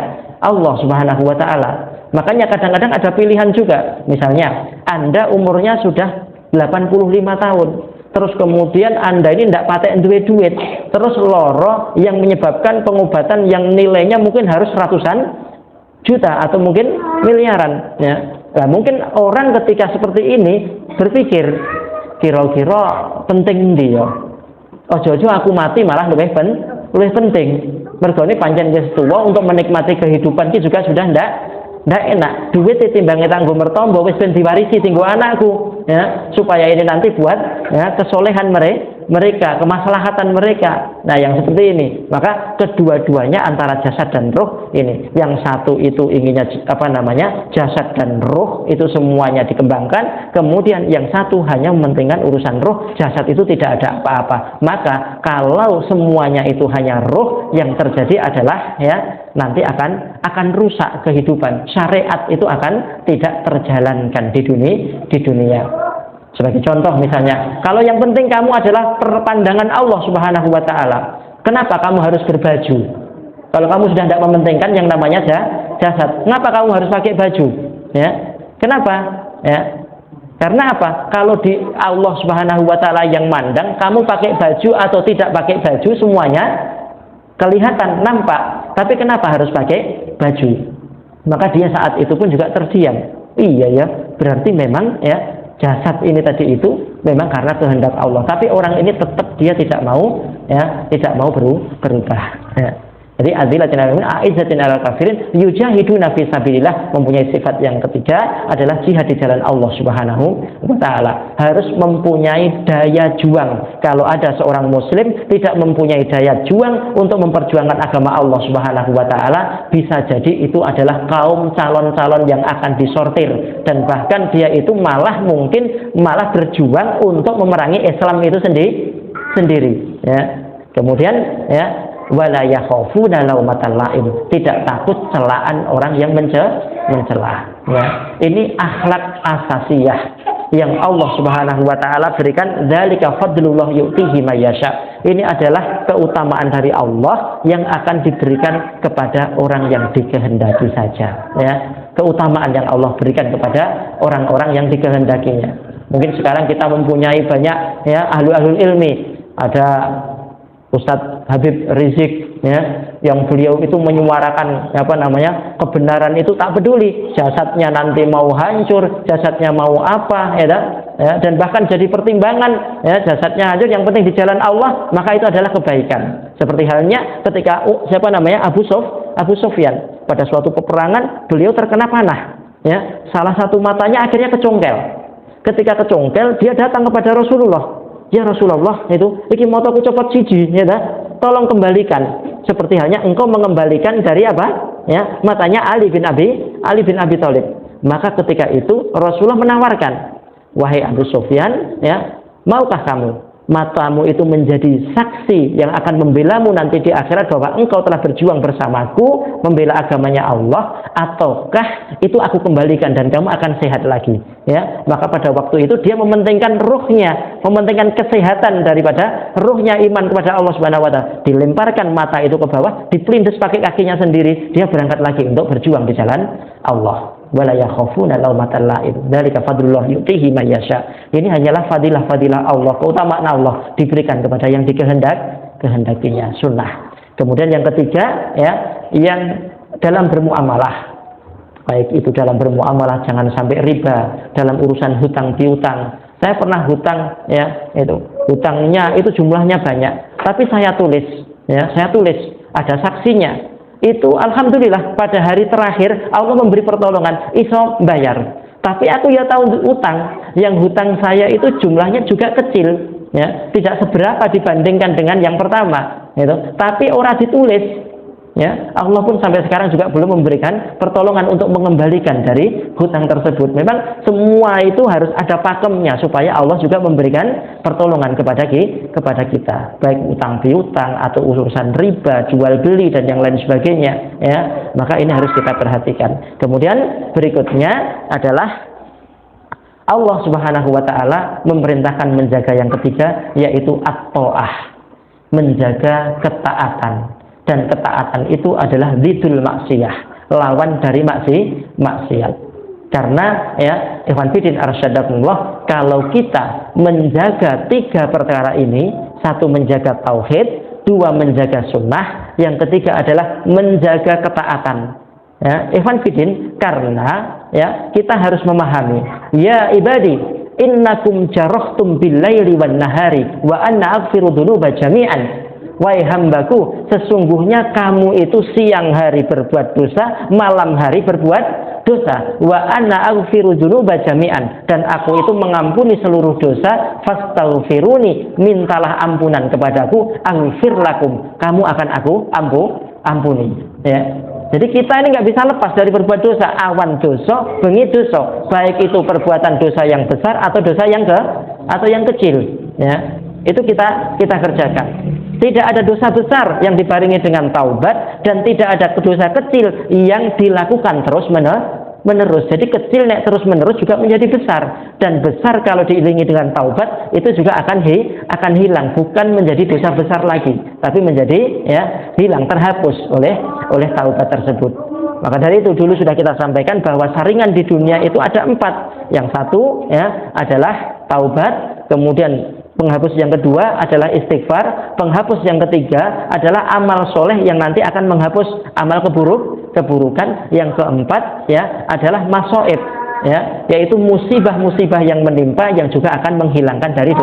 Allah Subhanahu wa taala. Makanya kadang-kadang ada pilihan juga. Misalnya Anda umurnya sudah 85 tahun. Terus kemudian Anda ini tidak pakai duit, terus loro yang menyebabkan pengobatan yang nilainya mungkin harus ratusan juta atau mungkin miliaran, ya. Nah, mungkin orang ketika seperti ini berpikir kira-kira penting dia. Ojo-ojo aku mati malah lebih penting. Mergone pancen wis tuwa untuk menikmati kehidupan ki juga sudah ndak enak. Duit timbangnya tanggo mertombo wis ben diwarisi tinggo anakku, ya, supaya ini nanti buat, ya, kesolehan mereka, kemaslahatan mereka. Nah, yang seperti ini, maka kedua-duanya antara jasad dan roh ini, yang satu itu inginnya jasad dan roh itu semuanya dikembangkan, kemudian yang satu hanya mementingkan urusan roh, jasad itu tidak ada apa-apa. Maka kalau semuanya itu hanya roh, yang terjadi adalah, ya, nanti akan rusak kehidupan. Syariat itu akan tidak terjalankan di dunia. Sebagai contoh misalnya, kalau yang penting kamu adalah perpandangan Allah Subhanahu wa taala, kenapa kamu harus berbaju? Kalau kamu sudah tidak mementingkan yang namanya jasad, kenapa kamu harus pakai baju? Ya. Kenapa? Ya. Karena apa? Kalau di Allah Subhanahu wa taala yang mandang, kamu pakai baju atau tidak pakai baju semuanya kelihatan, nampak. Tapi kenapa harus pakai baju? Maka dia saat itu pun juga terdiam. Iya ya, berarti memang, ya, jasad ini tadi itu memang karena kehendak Allah. Tapi orang ini tetap dia tidak mau, ya, tidak mau berubah. Ya. Jadi azillatin 'alal mu'minin, a'izzatin 'alal kafirin, yujahiduna fi sabilillah, mempunyai sifat yang ketiga adalah jihad di jalan Allah Subhanahu wa taala. Harus mempunyai daya juang. Kalau ada seorang muslim tidak mempunyai daya juang untuk memperjuangkan agama Allah Subhanahu wa taala, bisa jadi itu adalah kaum calon-calon yang akan disortir, dan bahkan dia itu mungkin malah berjuang untuk memerangi Islam itu sendiri, ya. Kemudian, ya, wala yakhafuna laumatal laim, tidak takut celaan orang yang mencela, ya. Ini akhlak asasiyah yang Allah Subhanahu wa taala berikan. Dzalika fadlullah yu'tihi may yasha. Ini adalah keutamaan dari Allah yang akan diberikan kepada orang yang dikehendaki saja, ya. Keutamaan yang Allah berikan kepada orang-orang yang dikehendakinya. Mungkin sekarang kita mempunyai banyak, ya, ahlul ilmi. Ada Ustadz Habib Rizik, ya, yang beliau itu menyuarakan kebenaran itu tak peduli jasadnya nanti mau hancur, jasadnya mau apa, ya, dan bahkan jadi pertimbangan, ya, jasadnya hancur, yang penting di jalan Allah, maka itu adalah kebaikan. Seperti halnya ketika Abu Sufyan pada suatu peperangan, beliau terkena panah, ya, salah satu matanya akhirnya kecongkel. Ketika kecongkel, dia datang kepada Rasulullah. Ya Rasulullah, itu iki motoku copot siji, ya, tolong kembalikan. Seperti halnya engkau mengembalikan dari apa? Ya, matanya Ali bin Abi Thalib. Maka ketika itu Rasulullah menawarkan, wahai Abu Sufyan, ya, maukah kamu matamu itu menjadi saksi yang akan membelamu nanti di akhirat bahwa engkau telah berjuang bersamaku membela agamanya Allah, ataukah itu aku kembalikan dan kamu akan sehat lagi, ya. Maka pada waktu itu dia mementingkan ruhnya, mementingkan kesehatan daripada ruhnya, iman kepada Allah Subhanahu wa taala. Dilemparkan mata itu ke bawah, dipelindes pakai kakinya sendiri, dia berangkat lagi untuk berjuang di jalan Allah. Wala yakhafuna laumatal laim, dzalika fadlullah yu'tihi may yasha. Ini hanyalah fadilah Allah, keutamaan Allah diberikan kepada yang kehendakinya, sunnah. Kemudian yang ketiga, ya, yang dalam bermuamalah. Baik itu dalam bermuamalah jangan sampai riba, dalam urusan hutang piutang. Saya pernah hutang, ya, itu hutangnya itu jumlahnya banyak, tapi saya tulis, ya, saya tulis, ada saksinya. Itu alhamdulillah pada hari terakhir Allah memberi pertolongan, iso bayar. Tapi aku ya tahu utang, yang hutang saya itu jumlahnya juga kecil, ya, tidak seberapa dibandingkan dengan yang pertama, gitu. Tapi orang ditulis. Ya, Allah pun sampai sekarang juga belum memberikan pertolongan untuk mengembalikan dari hutang tersebut. Memang semua itu harus ada pakemnya supaya Allah juga memberikan pertolongan kepada kita, baik utang piutang atau urusan riba, jual beli dan yang lain sebagainya. Ya, maka ini harus kita perhatikan. Kemudian berikutnya adalah Allah Subhanahu wa Ta'ala memerintahkan menjaga yang ketiga, yaitu at-ta'ah, menjaga ketaatan. Dan ketaatan itu adalah dzidul maksiyah, lawan dari maksiat. Karena ya, ikhwan fillah arsyadakumullah, kalau kita menjaga tiga perkara ini, satu menjaga tauhid, dua menjaga sunnah, yang ketiga adalah menjaga ketaatan. Ya, ikhwan fillah, karena ya kita harus memahami, ya ibadi, innakum jarahtum bil laili wan nahari wa anna aghfiru dzunuba jami'an. Wahai hambaku, sesungguhnya kamu itu siang hari berbuat dosa, malam hari berbuat dosa. Wa ana aghfiru dzunuba jami'an, dan aku itu mengampuni seluruh dosa. Fastaghfiruni, mintalah ampunan kepadaku, aghfir lakum, kamu akan aku ampuni. Ya. Jadi kita ini nggak bisa lepas dari berbuat dosa, awan dosa, bengi dosa, baik itu perbuatan dosa yang besar atau dosa yang kecil. Ya. Itu kita kerjakan. Tidak ada dosa besar yang dibarengi dengan taubat, dan tidak ada dosa kecil yang dilakukan terus menerus. Jadi kecil nek terus menerus juga menjadi besar, dan besar kalau diiringi dengan taubat itu juga akan hilang, bukan menjadi dosa besar lagi, tapi menjadi ya hilang, terhapus oleh taubat tersebut. Maka dari itu dulu sudah kita sampaikan bahwa saringan di dunia itu ada 4. Yang satu ya adalah taubat, kemudian penghapus yang kedua adalah istighfar, penghapus yang ketiga adalah amal soleh yang nanti akan menghapus amal keburukan, yang keempat ya adalah masoib, ya, yaitu musibah-musibah yang menimpa yang juga akan menghilangkan dari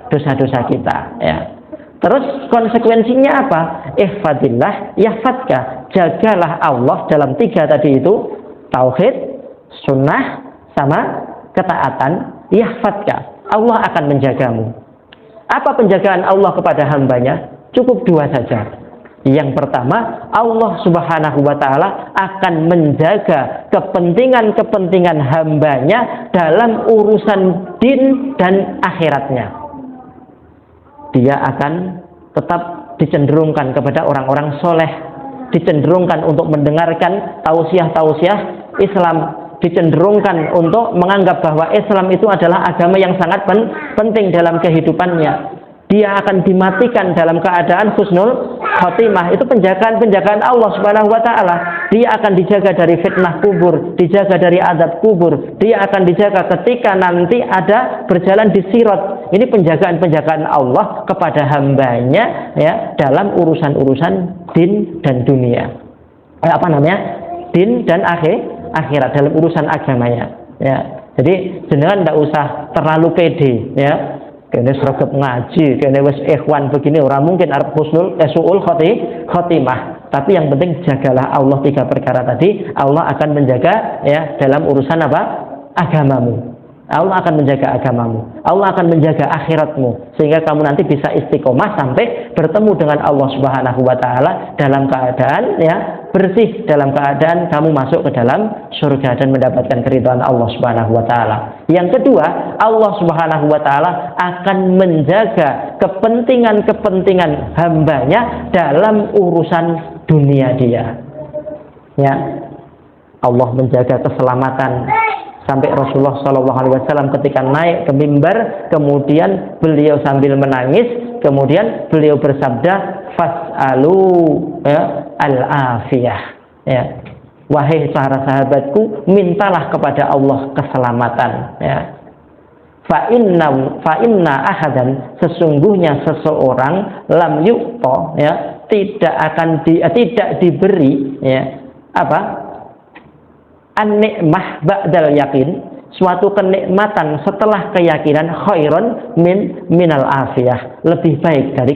dosa-dosa kita. Ya. Terus konsekuensinya apa? Ihfadillah yahfadka, jagalah Allah dalam 3 tadi itu, tauhid, sunnah, sama ketaatan, yahfadka, Allah akan menjagamu. Apa penjagaan Allah kepada hambanya? Cukup 2 saja. Yang pertama, Allah Subhanahu wa Ta'ala akan menjaga kepentingan-kepentingan hambanya dalam urusan din dan akhiratnya. Dia akan tetap dicenderungkan kepada orang-orang soleh, dicenderungkan untuk mendengarkan tausiah-tausiah Islam, dicenderungkan untuk menganggap bahwa Islam itu adalah agama yang sangat penting dalam kehidupannya. Dia akan dimatikan dalam keadaan husnul khotimah. Itu penjagaan Allah Subhanahu wa Ta'ala. Dia akan dijaga dari fitnah kubur, dijaga dari azab kubur, dia akan dijaga ketika nanti ada berjalan di sirat. Ini penjagaan Allah kepada hambanya ya dalam urusan-urusan din dan dunia. Din dan akhirat, dalam urusan agamanya. Ya. Jadi jenengan tidak usah terlalu pede, ya. Kene seragam ngaji, kene wis ikhwan begini, orang mungkin arep husnul suul khotimah. Tapi yang penting jagalah Allah 3 perkara tadi, Allah akan menjaga ya dalam urusan apa? Agamamu. Allah akan menjaga agamamu, Allah akan menjaga akhiratmu, sehingga kamu nanti bisa istiqomah sampai bertemu dengan Allah Subhanahu wa Ta'ala dalam keadaan ya bersih, dalam keadaan kamu masuk ke dalam surga dan mendapatkan keridhaan Allah Subhanahu wa Ta'ala. Yang kedua, Allah Subhanahu wa Ta'ala akan menjaga kepentingan-kepentingan hambanya dalam urusan dunia dia. Ya, Allah menjaga keselamatan. Sampai Rasulullah SAW ketika naik ke mimbar, kemudian beliau sambil menangis, kemudian beliau bersabda, fas'alu ya, al-afiyah. Ya. Wahai para sahabatku, mintalah kepada Allah keselamatan. Ya. Fa inna ahadan, sesungguhnya seseorang lam yu'ta ya tidak diberi ya apa? an-ni'mah ba'dal yakin, suatu kenikmatan setelah keyakinan, khairon minal afiyah, lebih baik dari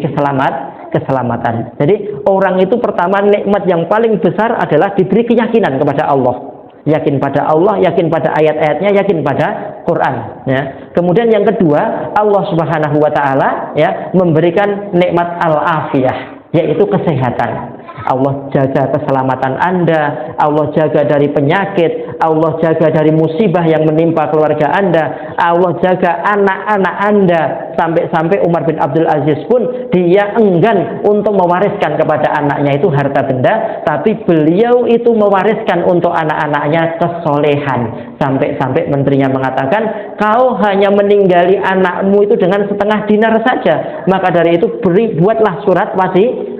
keselamatan. Jadi orang itu pertama nikmat yang paling besar adalah diberi keyakinan kepada Allah. Yakin pada Allah, yakin pada ayat-ayatnya, yakin pada Quran, ya. Kemudian yang kedua, Allah Subhanahu wa taala ya memberikan nikmat al-afiyah, yaitu kesehatan. Allah jaga keselamatan Anda, Allah jaga dari penyakit, Allah jaga dari musibah yang menimpa keluarga Anda, Allah jaga anak-anak Anda, sampai-sampai Umar bin Abdul Aziz pun dia enggan untuk mewariskan kepada anaknya itu harta benda, tapi beliau itu mewariskan untuk anak-anaknya kesolehan. Sampai-sampai menterinya mengatakan, kau hanya meninggali anakmu itu dengan setengah dinar saja, maka dari itu buatlah surat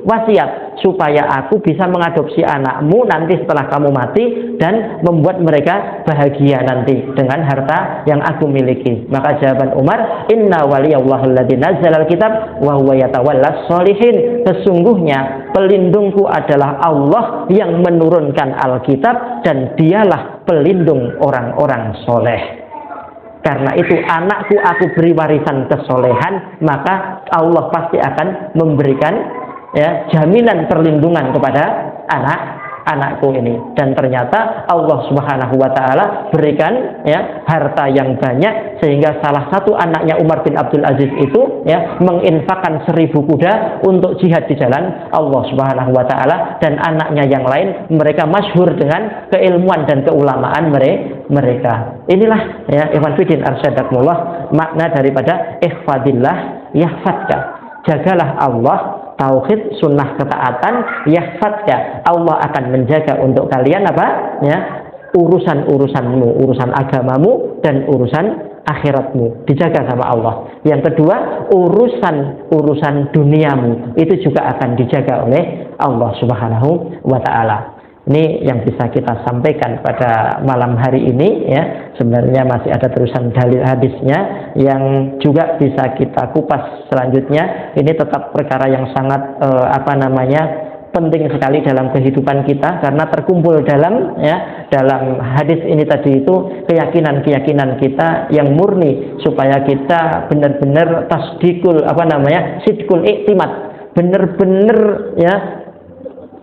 wasiat supaya aku bisa mengadopsi anakmu nanti setelah kamu mati dan membuat mereka bahagia nanti dengan harta yang aku miliki. Maka jawaban Umar, inna waliyallahu alladzi nazzalal kitab wa huwa yatawallas sholihin. Sesungguhnya pelindungku adalah Allah yang menurunkan Alkitab dan dialah pelindung orang-orang soleh. Karena itu anakku aku beri warisan kesolehan, maka Allah pasti akan memberikan ya jaminan perlindungan kepada anakku ini. Dan ternyata Allah Subhanahu wa taala berikan ya harta yang banyak, sehingga salah satu anaknya Umar bin Abdul Aziz itu ya menginfakkan 1000 kuda untuk jihad di jalan Allah Subhanahu wa taala, dan anaknya yang lain mereka masyhur dengan keilmuan dan keulamaan mereka. Inilah ya ikhwan fillah arsyadakumullah makna daripada ihfadillah yahfadka. Jagalah Allah, tauhid, sunnah, ketaatan, yahfadka. Allah akan menjaga untuk kalian apa? Ya, urusan-urusanmu, urusan agamamu dan urusan akhiratmu dijaga sama Allah. Yang kedua, urusan duniamu itu juga akan dijaga oleh Allah Subhanahu wa taala. Ini yang bisa kita sampaikan pada malam hari ini ya. Sebenarnya masih ada terusan dalil hadisnya yang juga bisa kita kupas selanjutnya. Ini tetap perkara yang sangat penting sekali dalam kehidupan kita, karena terkumpul dalam hadis ini tadi itu keyakinan kita yang murni, supaya kita benar-benar sidqul iktimat, benar-benar ya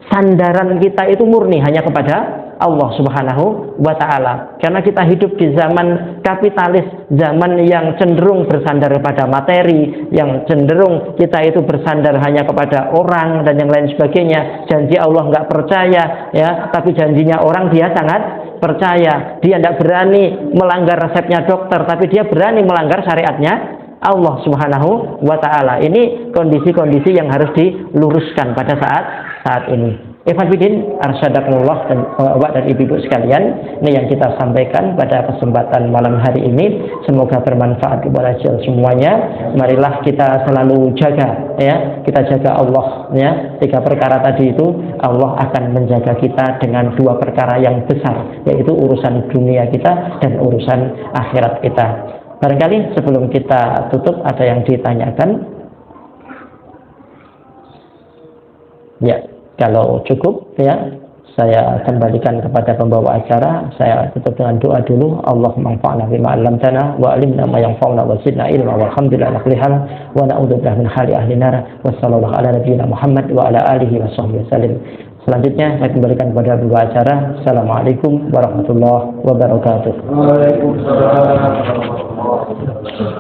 sandaran kita itu murni hanya kepada Allah Subhanahu wa taala. Karena kita hidup di zaman kapitalis, zaman yang cenderung bersandar pada materi, yang cenderung kita itu bersandar hanya kepada orang dan yang lain sebagainya. Janji Allah nggak percaya ya, tapi janjinya orang dia sangat percaya. Dia tidak berani melanggar resepnya dokter, tapi dia berani melanggar syariatnya Allah Subhanahu wa taala. Ini kondisi-kondisi yang harus diluruskan pada saat ini. Ikhwan fillah arsyadakumullah dan Bapak dan Ibu sekalian, ini yang kita sampaikan pada kesempatan malam hari ini. Semoga bermanfaat kepada semuanya. Marilah kita selalu jaga ya, kita jaga Allah ya. 3 perkara tadi itu Allah akan menjaga kita dengan 2 perkara yang besar, yaitu urusan dunia kita dan urusan akhirat kita. Barangkali sebelum kita tutup ada yang ditanyakan? Ya, kalau cukup ya, saya kembalikan kepada pembawa acara. Saya tutup dengan doa dulu. Allahumma anfa'na bima 'allamtana wa 'allimna ma yanfa'una wa zidna ilma walhamdulillahi rabbil alamin wa na'udzubillahi min hali ahli nar wa sallallahu ala nabiyyina Muhammad wa ala alihi wa sahbihi wasallam. Selanjutnya saya kembalikan kepada pembawa acara. Assalamualaikum warahmatullahi wabarakatuh. Waalaikumsalam warahmatullahi wabarakatuh.